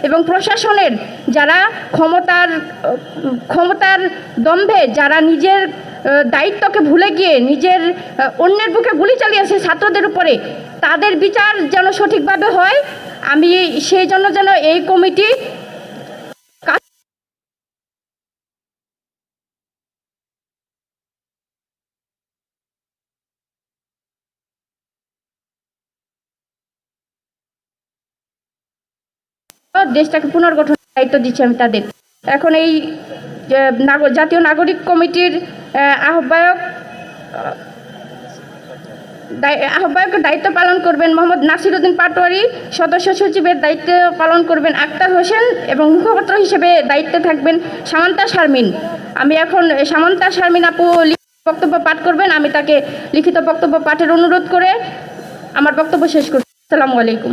এবং প্রশাসনের যারা ক্ষমতার দম্ভে যারা নিজের দায়িত্বকে ভুলে গিয়ে নিজের অন্যের বুকে গুলি চালিয়েছে ছাত্রদের উপরে, তাদের বিচার যেন সঠিকভাবে হয়। আমি সেই জন্য যেন এই কমিটি দেশটাকে পুনর্গঠনের দায়িত্ব দিচ্ছি আমি তাদের। এখন এই জাতীয় নাগরিক কমিটির আহ্বায়কের দায়িত্ব পালন করবেন মোহাম্মদ নাসির উদ্দিন পাটোয়ারি, সদস্য সচিবের দায়িত্ব পালন করবেন আক্তার হোসেন এবং মুখপাত্র হিসেবে দায়িত্বে থাকবেন সামান্তা শারমিন। আমি এখন সামান্তা শারমিন আপু বক্তব্য পাঠ করবেন, আমি তাকে লিখিত বক্তব্য পাঠের অনুরোধ করে আমার বক্তব্য শেষ করছি। আসসালামু আলাইকুম।